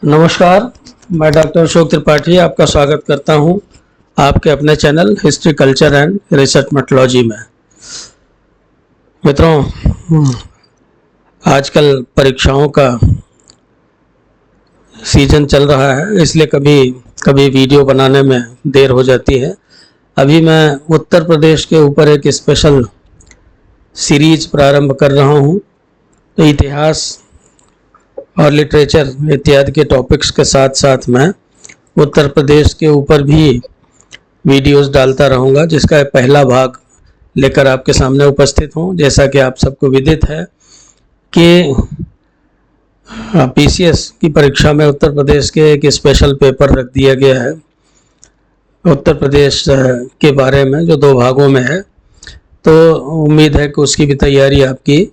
नमस्कार। मैं डॉक्टर अशोक त्रिपाठी आपका स्वागत करता हूं आपके अपने channel history culture and research methodology में। मित्रों, आजकल परीक्षाओं का सीजन चल रहा है, इसलिए कभी कभी वीडियो बनाने में देर हो जाती है। अभी मैं उत्तर प्रदेश के ऊपर एक स्पेशल सीरीज प्रारंभ कर रहा हूं। तो इतिहास और लिटरेचर इत्यादि के टॉपिक्स के साथ साथ मैं उत्तर प्रदेश के ऊपर भी वीडियोस डालता रहूँगा, जिसका पहला भाग लेकर आपके सामने उपस्थित हूँ। जैसा कि आप सबको विदित है कि पीसीएस की परीक्षा में उत्तर प्रदेश के एक स्पेशल पेपर रख दिया गया है उत्तर प्रदेश के बारे में, जो 2 भागों में है। तो उम्मीद है कि उसकी भी तैयारी आपकी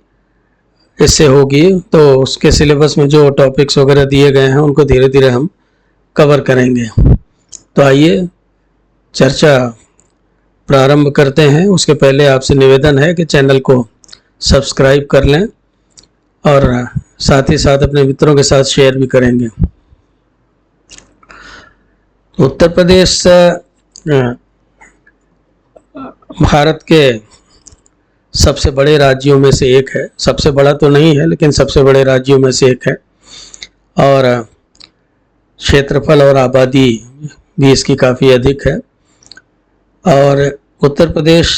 इससे होगी। तो उसके सिलेबस में जो टॉपिक्स वगैरह दिए गए हैं उनको धीरे धीरे हम कवर करेंगे। तो आइए चर्चा प्रारंभ करते हैं। उसके पहले आपसे निवेदन है कि चैनल को सब्सक्राइब कर लें और साथ ही साथ अपने मित्रों के साथ शेयर भी करेंगे। उत्तर प्रदेश भारत के सबसे बड़े राज्यों में से एक है। सबसे बड़ा तो नहीं है, लेकिन सबसे बड़े राज्यों में से एक है और क्षेत्रफल और आबादी भी इसकी काफ़ी अधिक है। और उत्तर प्रदेश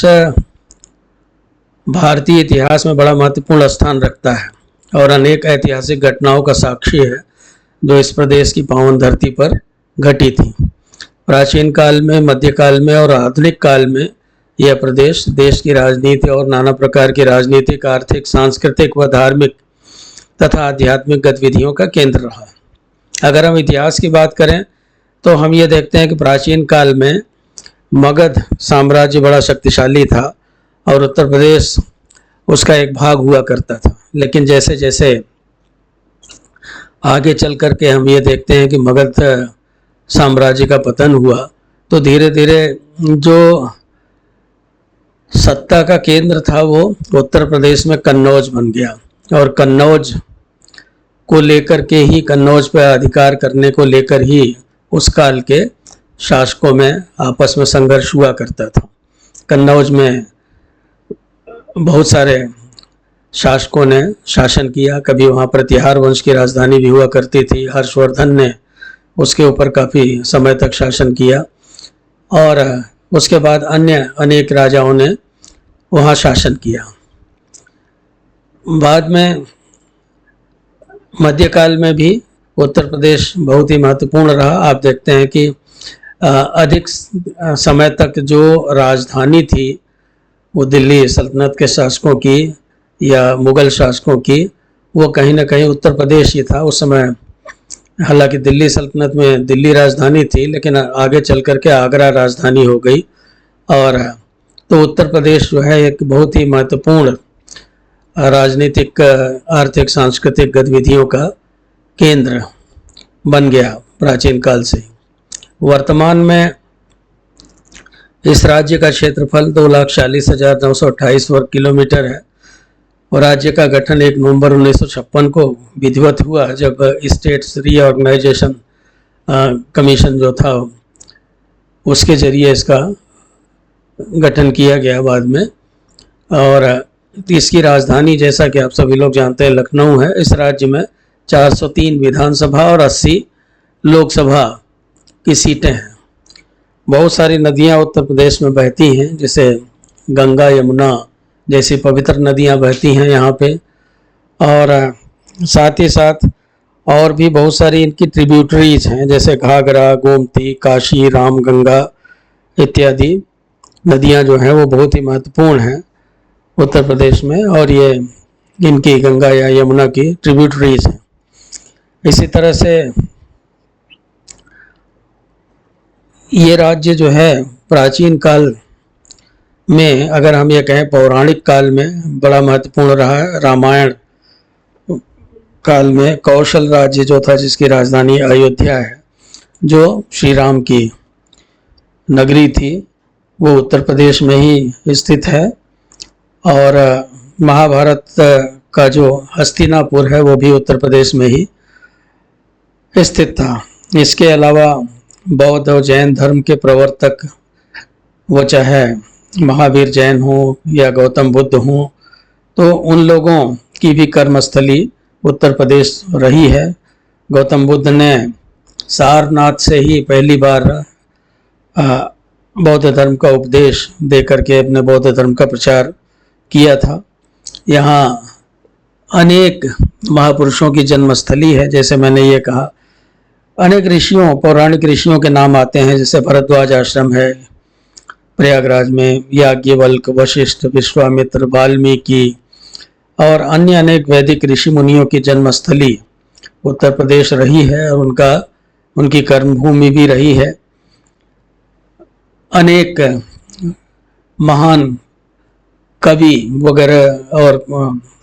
भारतीय इतिहास में बड़ा महत्वपूर्ण स्थान रखता है और अनेक ऐतिहासिक घटनाओं का साक्षी है जो इस प्रदेश की पावन धरती पर घटी थी। प्राचीन काल में, मध्यकाल में और आधुनिक काल में यह प्रदेश देश की राजनीति और नाना प्रकार की राजनीतिक, आर्थिक, सांस्कृतिक व धार्मिक तथा आध्यात्मिक गतिविधियों का केंद्र रहा। अगर हम इतिहास की बात करें तो हम ये देखते हैं कि प्राचीन काल में मगध साम्राज्य बड़ा शक्तिशाली था और उत्तर प्रदेश उसका एक भाग हुआ करता था। लेकिन जैसे जैसे आगे चल कर के हम ये देखते हैं कि मगध साम्राज्य का पतन हुआ, तो धीरे धीरे जो सत्ता का केंद्र था वो उत्तर प्रदेश में कन्नौज बन गया और कन्नौज को लेकर के ही, कन्नौज पर अधिकार करने को लेकर ही उस काल के शासकों में आपस में संघर्ष हुआ करता था। कन्नौज में बहुत सारे शासकों ने शासन किया। कभी वहाँ प्रतिहार वंश की राजधानी भी हुआ करती थी। हर्षवर्धन ने उसके ऊपर काफ़ी समय तक शासन किया और उसके बाद अन्य अनेक राजाओं ने वहाँ शासन किया। बाद में मध्यकाल में भी उत्तर प्रदेश बहुत ही महत्वपूर्ण रहा। आप देखते हैं कि अधिक समय तक जो राजधानी थी वो दिल्ली सल्तनत के शासकों की या मुग़ल शासकों की, वो कहीं ना कहीं उत्तर प्रदेश ही था उस समय। हालांकि दिल्ली सल्तनत में दिल्ली राजधानी थी, लेकिन आगे चल कर के आगरा राजधानी हो गई। और तो उत्तर प्रदेश जो है एक बहुत ही महत्वपूर्ण राजनीतिक, आर्थिक, सांस्कृतिक गतिविधियों का केंद्र बन गया प्राचीन काल से। वर्तमान में इस राज्य का क्षेत्रफल 2,40,928 वर्ग किलोमीटर है और राज्य का गठन 1 नवंबर 1956 को विधिवत हुआ, जब स्टेट्स रीऑर्गेनाइजेशन कमीशन जो था उसके जरिए इसका गठन किया गया बाद में। और इसकी राजधानी, जैसा कि आप सभी लोग जानते हैं, लखनऊ है। इस राज्य में 403 विधानसभा और 80 लोकसभा की सीटें हैं। बहुत सारी नदियां उत्तर प्रदेश में बहती हैं, जैसे गंगा, यमुना जैसी पवित्र नदियां बहती हैं यहाँ पे। और साथ ही साथ और भी बहुत सारी इनकी ट्रिब्यूटरीज हैं, जैसे घाघरा, गोमती, काशी, रामगंगा इत्यादि नदियां जो हैं वो बहुत ही महत्वपूर्ण हैं उत्तर प्रदेश में, और ये इनकी गंगा या यमुना की ट्रिब्यूटरीज हैं। इसी तरह से ये राज्य जो है प्राचीन काल में, अगर हम ये कहें पौराणिक काल में, बड़ा महत्वपूर्ण रहा है। रामायण काल में कौशल राज्य जो था, जिसकी राजधानी अयोध्या है, जो श्री राम की नगरी थी, वो उत्तर प्रदेश में ही स्थित है। और महाभारत का जो हस्तिनापुर है वो भी उत्तर प्रदेश में ही स्थित था। इसके अलावा बौद्ध और जैन धर्म के प्रवर्तक, वो चाहे महावीर जैन हो या गौतम बुद्ध हो, तो उन लोगों की भी कर्मस्थली उत्तर प्रदेश रही है। गौतम बुद्ध ने सारनाथ से ही पहली बार बौद्ध धर्म का उपदेश दे करके अपने बौद्ध धर्म का प्रचार किया था। यहाँ अनेक महापुरुषों की जन्मस्थली है। जैसे मैंने ये कहा, अनेक ऋषियों, पौराणिक ऋषियों के नाम आते हैं, जैसे भरद्वाज आश्रम है प्रयागराज में, याज्ञवल्क, वशिष्ठ, विश्वामित्र, वाल्मीकि और अन्य अनेक वैदिक ऋषि मुनियों की जन्मस्थली उत्तर प्रदेश रही है और उनकी कर्मभूमि भी रही है। अनेक महान कवि वगैरह और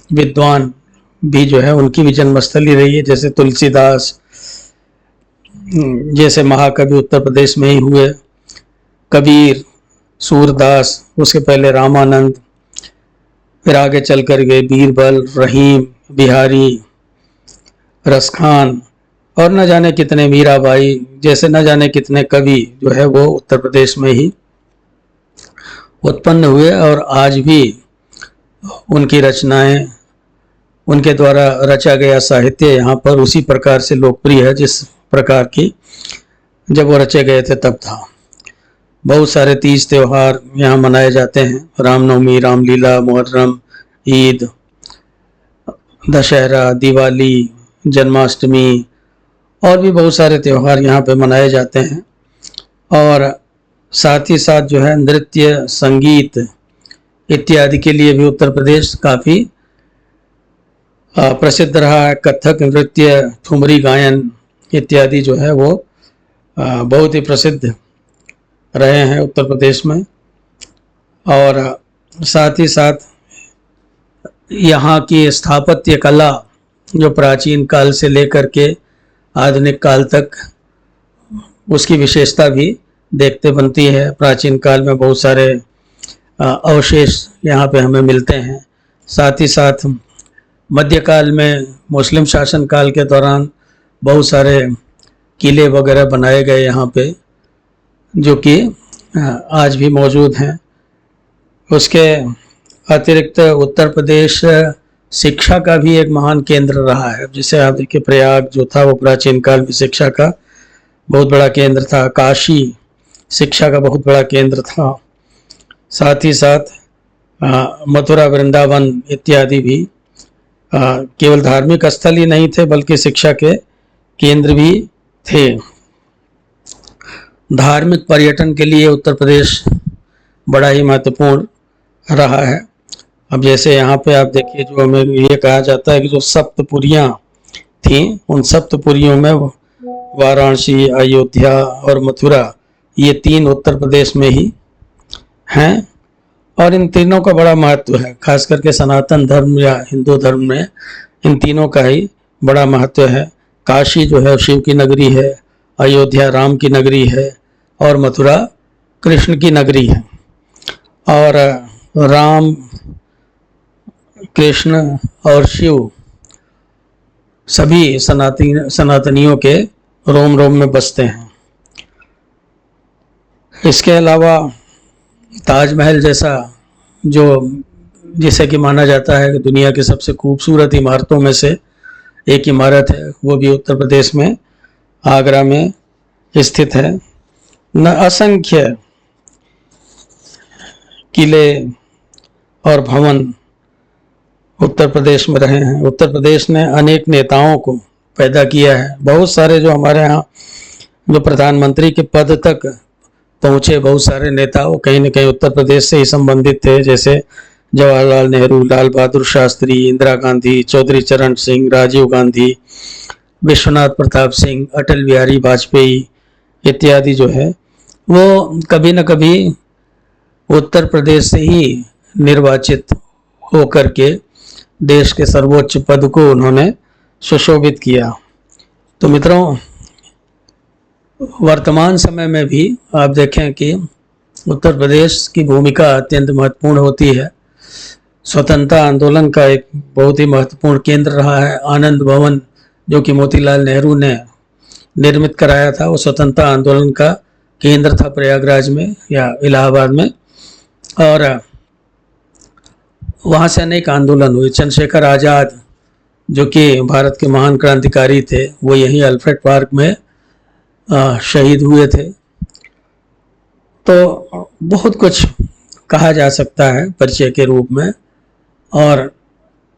विद्वान भी जो है उनकी भी जन्मस्थली रही है। जैसे तुलसीदास जैसे महाकवि उत्तर प्रदेश में ही हुए, कबीर, सूरदास, उसके पहले रामानंद, फिर आगे चल कर गए बीरबल, रहीम, बिहारी, रसखान और न जाने कितने, मीराबाई जैसे न जाने कितने कवि जो है वो उत्तर प्रदेश में ही उत्पन्न हुए और आज भी उनकी रचनाएं, उनके द्वारा रचा गया साहित्य यहाँ पर उसी प्रकार से लोकप्रिय है जिस प्रकार की जब वो रचे गए थे तब था। बहुत सारे तीज त्योहार यहाँ मनाए जाते हैं, रामनवमी, रामलीला, मुहर्रम, ईद, दशहरा, दिवाली, जन्माष्टमी और भी बहुत सारे त्यौहार यहाँ पे मनाए जाते हैं। और साथ ही साथ जो है नृत्य, संगीत इत्यादि के लिए भी उत्तर प्रदेश काफ़ी प्रसिद्ध रहा है। कथक नृत्य, ठुमरी गायन इत्यादि जो है वो बहुत ही प्रसिद्ध रहे हैं उत्तर प्रदेश में। और साथ ही साथ यहाँ की स्थापत्य कला जो प्राचीन काल से लेकर के आधुनिक काल तक, उसकी विशेषता भी देखते बनती है। प्राचीन काल में बहुत सारे अवशेष यहाँ पे हमें मिलते हैं। साथ ही साथ मध्यकाल में मुस्लिम शासन काल के दौरान बहुत सारे किले वगैरह बनाए गए यहाँ पे, जो कि आज भी मौजूद हैं। उसके अतिरिक्त उत्तर प्रदेश शिक्षा का भी एक महान केंद्र रहा है। जैसे आप देखिए, प्रयाग जो था वो प्राचीन काल में शिक्षा का बहुत बड़ा केंद्र था। काशी शिक्षा का बहुत बड़ा केंद्र था। साथ ही साथ मथुरा, वृंदावन इत्यादि भी केवल धार्मिक स्थल ही नहीं थे बल्कि शिक्षा के केंद्र भी थे। धार्मिक पर्यटन के लिए उत्तर प्रदेश बड़ा ही महत्वपूर्ण रहा है। अब जैसे यहाँ पे आप देखिए, जो हमें ये कहा जाता है कि जो सप्तपुरियाँ थीं, उन सप्तपुरियों में वाराणसी, अयोध्या और मथुरा, ये तीन उत्तर प्रदेश में ही हैं और इन तीनों का बड़ा महत्व है। खास करके सनातन धर्म या हिंदू धर्म में इन तीनों का ही बड़ा महत्व है। काशी जो है शिव की नगरी है, अयोध्या राम की नगरी है और मथुरा कृष्ण की नगरी है। और राम, कृष्ण और शिव सभी सनातनियों के रोम रोम में बसते हैं। इसके अलावा ताजमहल जैसा, जो जिसे कि माना जाता है कि दुनिया की सबसे खूबसूरत इमारतों में से एक इमारत है, वो भी उत्तर प्रदेश में आगरा में स्थित है। न असंख्य किले और भवन उत्तर प्रदेश में रहे हैं। उत्तर प्रदेश ने अनेक नेताओं को पैदा किया है। बहुत सारे जो हमारे यहाँ जो प्रधानमंत्री के पद तक पहुँचे, बहुत सारे नेता वो कहीं न कहीं उत्तर प्रदेश से ही संबंधित थे। जैसे जवाहरलाल नेहरू, लाल बहादुर शास्त्री, इंदिरा गांधी, चौधरी चरण सिंह, राजीव गांधी, विश्वनाथ प्रताप सिंह, अटल बिहारी वाजपेयी इत्यादि जो है वो कभी न कभी उत्तर प्रदेश से ही निर्वाचित होकर के देश के सर्वोच्च पद को उन्होंने सुशोभित किया। तो मित्रों, वर्तमान समय में भी आप देखें कि उत्तर प्रदेश की भूमिका अत्यंत महत्वपूर्ण होती है। स्वतंत्रता आंदोलन का एक बहुत ही महत्वपूर्ण केंद्र रहा है। आनंद भवन जो कि मोतीलाल नेहरू ने निर्मित कराया था। वो स्वतंत्रता आंदोलन का केंद्र था प्रयागराज में या इलाहाबाद में, और वहाँ से अनेक आंदोलन हुए। चंद्रशेखर आज़ाद जो कि भारत के महान क्रांतिकारी थे, वो यहीं अल्फ्रेड पार्क में शहीद हुए थे। तो बहुत कुछ कहा जा सकता है परिचय के रूप में। और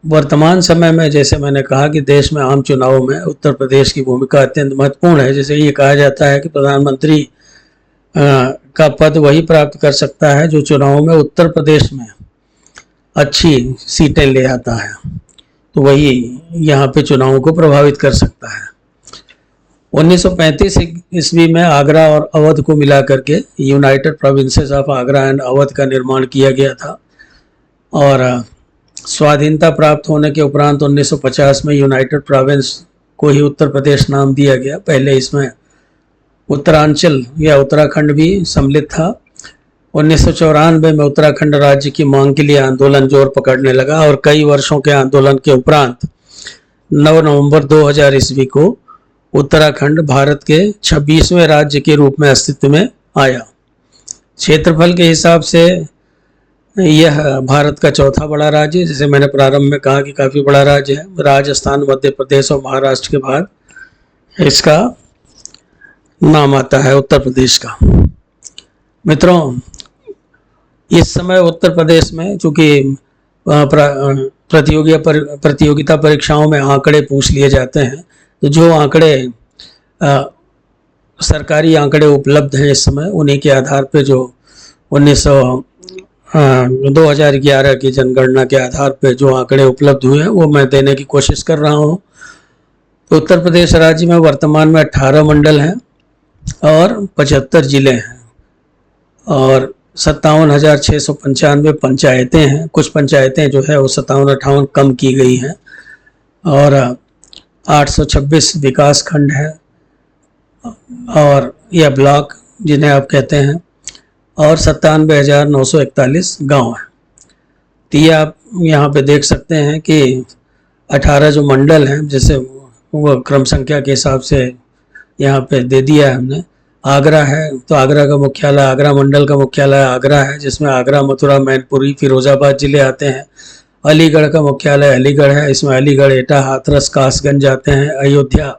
वर्तमान समय में जैसे मैंने कहा कि देश में आम चुनावों में उत्तर प्रदेश की भूमिका अत्यंत महत्वपूर्ण है। जैसे ये कहा जाता है कि प्रधानमंत्री का पद वही प्राप्त कर सकता है जो चुनावों में उत्तर प्रदेश में अच्छी सीटें ले आता है, तो वही यहाँ पे चुनावों को प्रभावित कर सकता है। 1935 ईस्वी में आगरा और अवध को मिला करके United provinces of Agra and Awadh का निर्माण किया गया था। और स्वाधीनता प्राप्त होने के उपरांत 1950 में यूनाइटेड प्रोविंस को ही उत्तर प्रदेश नाम दिया गया। पहले इसमें उत्तरांचल या उत्तराखंड भी सम्मिलित था। 1994 में उत्तराखंड राज्य की मांग के लिए आंदोलन जोर पकड़ने लगा और कई वर्षों के आंदोलन के उपरांत 9 नवंबर 2000 ईस्वी को उत्तराखंड भारत के 26वें राज्य के रूप में अस्तित्व में आया। क्षेत्रफल के हिसाब से यह भारत का चौथा बड़ा राज्य है। जैसे मैंने प्रारंभ में कहा कि काफ़ी बड़ा राज्य है। राजस्थान, मध्य प्रदेश और महाराष्ट्र के बाद इसका नाम आता है उत्तर प्रदेश का। मित्रों, इस समय उत्तर प्रदेश में चूँकि प्रतियोगिता परीक्षाओं में आंकड़े पूछ लिए जाते हैं, तो जो आंकड़े सरकारी आंकड़े उपलब्ध हैं इस समय, उन्हीं के आधार पे जो 2011 की जनगणना के आधार पे जो आंकड़े उपलब्ध हुए हैं वो मैं देने की कोशिश कर रहा हूँ। तो उत्तर प्रदेश राज्य में वर्तमान में 18 मंडल हैं और 75 जिले हैं और 57,695 पंचायतें हैं। कुछ पंचायतें जो है वो 57-58 कम की गई हैं और 826 विकास खंड है और यह ब्लॉक जिन्हें आप कहते हैं, और 97,941 गांव हैं। तो ये आप यहाँ पे देख सकते हैं कि 18 जो मंडल हैं, जैसे वो क्रम संख्या के हिसाब से यहाँ पे दे दिया है हमने। आगरा है तो आगरा का मुख्यालय, आगरा मंडल का मुख्यालय आगरा है, जिसमें आगरा, मथुरा, मैनपुरी, फिरोजाबाद जिले आते हैं। अलीगढ़ का मुख्यालय अलीगढ़ है, इसमें अलीगढ़, एटा, हाथरस, कासगंज आते हैं। अयोध्या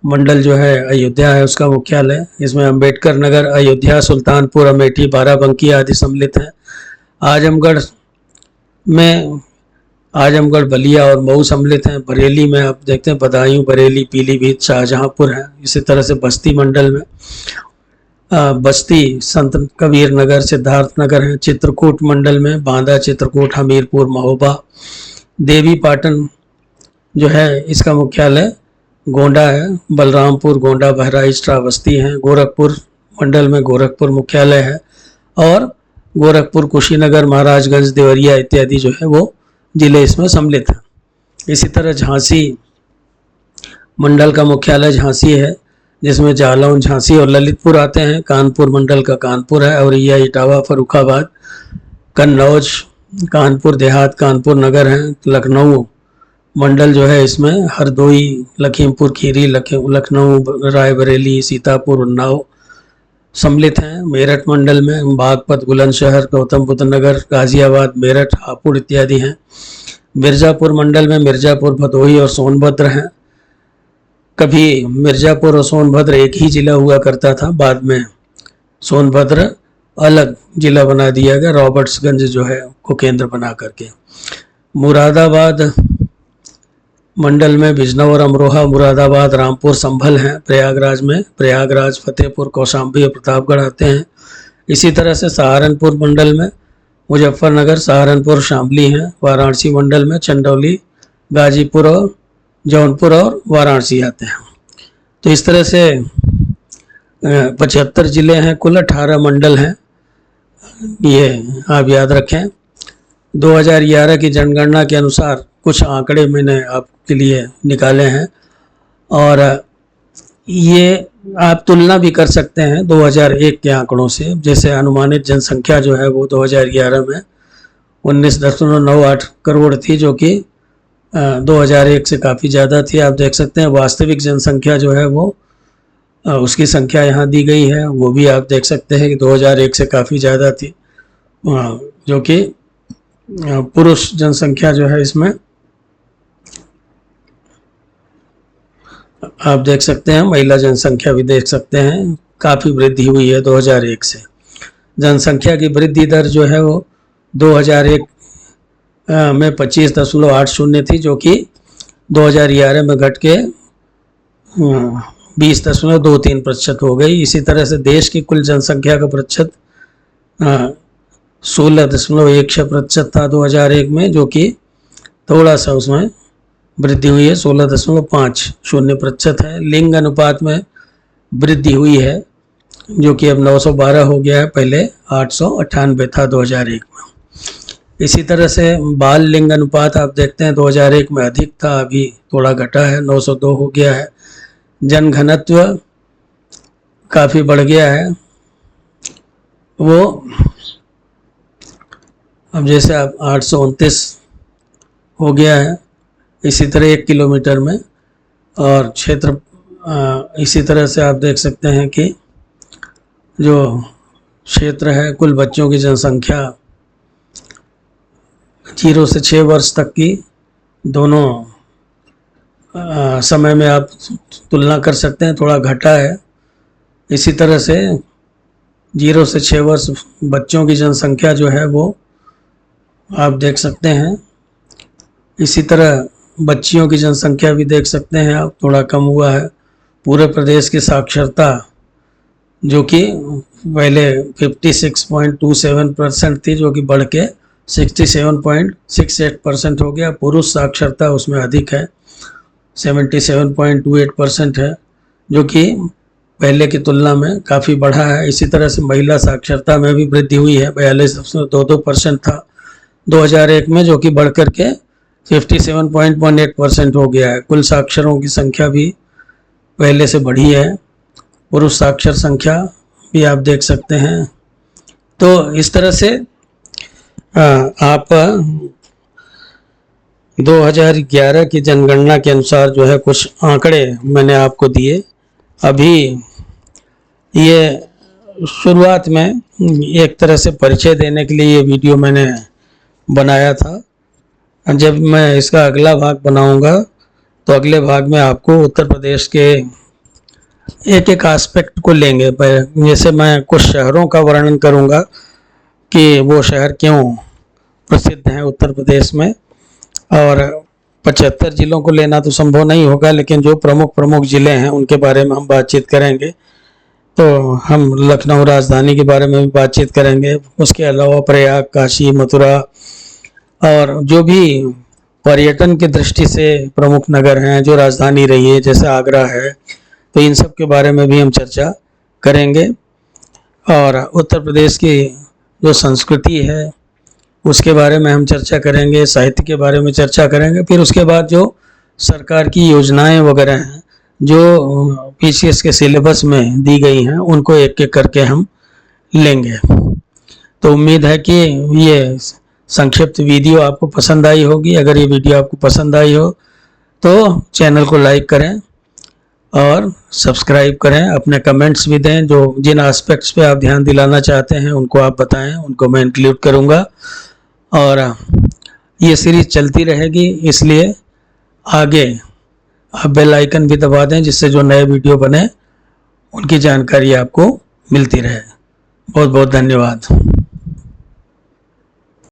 मंडल जो है अयोध्या है उसका मुख्यालय, इसमें अंबेडकर नगर, अयोध्या, सुल्तानपुर, अमेठी, बाराबंकी आदि सम्मिलित हैं। आजमगढ़, बलिया और मऊ सम्मिलित हैं। बरेली में आप देखते हैं बदायूं, बरेली, पीलीभीत, शाहजहांपुर है। इसी तरह से बस्ती मंडल में बस्ती, संत कबीर नगर, सिद्धार्थ नगर है। चित्रकूट मंडल में बांदा, चित्रकूट, हमीरपुर, महोबा। देवी पाटन जो है इसका मुख्यालय गोंडा है। बलरामपुर, गोंडा, बहराइच, श्रावस्ती हैं। गोरखपुर मंडल में गोरखपुर मुख्यालय है और गोरखपुर, कुशीनगर, महाराजगंज, देवरिया इत्यादि जो है वो जिले इसमें सम्मिलित हैं। इसी तरह झांसी मंडल का मुख्यालय झांसी है, जिसमें जालौन, झांसी और ललितपुर आते हैं। कानपुर मंडल का कानपुर है, औरैया, इटावा, फर्रुखाबाद, कन्नौज, कानपुर देहात, कानपुर नगर है। लखनऊ मंडल जो है इसमें हरदोई, लखीमपुर खीरी, लखनऊ, रायबरेली, सीतापुर, उन्नाव सम्मिलित हैं। मेरठ मंडल में बागपत, बुलंदशहर, गौतम बुद्ध नगर, गाजियाबाद, मेरठ, हापुड़ इत्यादि हैं। मिर्ज़ापुर मंडल में मिर्ज़ापुर, भदोही और सोनभद्र हैं। कभी मिर्ज़ापुर और सोनभद्र एक ही जिला हुआ करता था, बाद में सोनभद्र अलग जिला बना दिया गया, रॉबर्ट्सगंज जो है को केंद्र बना करके। मुरादाबाद मंडल में बिजनौर, अमरोहा, मुरादाबाद, रामपुर, संभल हैं। प्रयागराज में प्रयागराज, फतेहपुर, कौशाम्बी और प्रतापगढ़ आते हैं। इसी तरह से सहारनपुर मंडल में मुजफ्फरनगर, सहारनपुर, शामली हैं। वाराणसी मंडल में चंदौली, गाजीपुर और जौनपुर और वाराणसी आते हैं। तो इस तरह से 75 जिले हैं, कुल 18 मंडल हैं, ये आप याद रखें। 2011 की जनगणना के अनुसार कुछ आंकड़े मैंने आपके लिए निकाले हैं और ये आप तुलना भी कर सकते हैं 2001 के आंकड़ों से। जैसे अनुमानित जनसंख्या जो है वो 2011 में 19.98 करोड़ थी, जो कि 2001 से काफ़ी ज़्यादा थी। आप देख सकते हैं वास्तविक जनसंख्या जो है वो उसकी संख्या यहाँ दी गई है, वो भी आप देख सकते हैं कि 2001 से काफ़ी ज़्यादा थी, जो कि पुरुष जनसंख्या जो है इसमें आप देख सकते हैं, महिला जनसंख्या भी देख सकते हैं, काफ़ी वृद्धि हुई है 2001 से। जनसंख्या की वृद्धि दर जो है वो 2001 में 25.80 थी, जो कि 2011 में घट के 20.23% हो गई। इसी तरह से देश की कुल जनसंख्या का प्रतिशत 16.16% था 2001 में, जो कि थोड़ा सा उसमें वृद्धि हुई है, 16.50% है। लिंग अनुपात में वृद्धि हुई है, जो कि अब 912 हो गया है, पहले 898 था 2001 में। इसी तरह से बाल लिंग अनुपात आप देखते हैं 2001 में अधिक था, अभी थोड़ा घटा है, 902 हो गया है। जनघनत्व काफ़ी बढ़ गया है, वो अब जैसे आप 829 हो गया है, इसी तरह 1 किलोमीटर में। और क्षेत्र इसी तरह से आप देख सकते हैं कि जो क्षेत्र है, कुल बच्चों की जनसंख्या 0 से 6 वर्ष तक की दोनों समय में आप तुलना कर सकते हैं, थोड़ा घटा है। इसी तरह से 0 से 6 वर्ष बच्चों की जनसंख्या जो है वो आप देख सकते हैं। इसी तरह बच्चियों की जनसंख्या भी देख सकते हैं आप, थोड़ा कम हुआ है। पूरे प्रदेश की साक्षरता जो कि पहले 56.27% थी, जो कि बढ़ के 67.68% हो गया। पुरुष साक्षरता उसमें अधिक है, 77.28% है, जो कि पहले की तुलना में काफ़ी बढ़ा है। इसी तरह से महिला साक्षरता में भी वृद्धि हुई है, 42.22% था 2001 में, जो कि बढ़ कर के 57.18% हो गया है। कुल साक्षरों की संख्या भी पहले से बढ़ी है, पुरुष साक्षर संख्या भी आप देख सकते हैं। तो इस तरह से आप 2011 की जनगणना के अनुसार जो है कुछ आंकड़े मैंने आपको दिए। अभी ये शुरुआत में एक तरह से परिचय देने के लिए ये वीडियो मैंने बनाया था। जब मैं इसका अगला भाग बनाऊंगा तो अगले भाग में आपको उत्तर प्रदेश के एक एक एस्पेक्ट को लेंगे। जैसे मैं कुछ शहरों का वर्णन करूंगा कि वो शहर क्यों प्रसिद्ध हैं उत्तर प्रदेश में, और 75 जिलों को लेना तो संभव नहीं होगा, लेकिन जो प्रमुख ज़िले हैं उनके बारे में हम बातचीत करेंगे। तो हम लखनऊ राजधानी के बारे में भी बातचीत करेंगे, उसके अलावा प्रयाग, काशी, मथुरा और जो भी पर्यटन की दृष्टि से प्रमुख नगर हैं, जो राजधानी रही है जैसे आगरा है, तो इन सब के बारे में भी हम चर्चा करेंगे। और उत्तर प्रदेश की जो संस्कृति है उसके बारे में हम चर्चा करेंगे, साहित्य के बारे में चर्चा करेंगे। फिर उसके बाद जो सरकार की योजनाएं वगैरह हैं जो पीसीएस के सिलेबस में दी गई हैं, उनको एक एक करके हम लेंगे। तो उम्मीद है कि ये संक्षिप्त वीडियो आपको पसंद आई होगी। अगर ये वीडियो आपको पसंद आई हो तो चैनल को लाइक करें और सब्सक्राइब करें, अपने कमेंट्स भी दें। जो जिन एस्पेक्ट्स पे आप ध्यान दिलाना चाहते हैं उनको आप बताएं, उनको मैं इंक्लूड करूंगा। और ये सीरीज़ चलती रहेगी, इसलिए आगे आप बेल आइकन भी दबा दें, जिससे जो नए वीडियो बने उनकी जानकारी आपको मिलती रहे। बहुत बहुत धन्यवाद।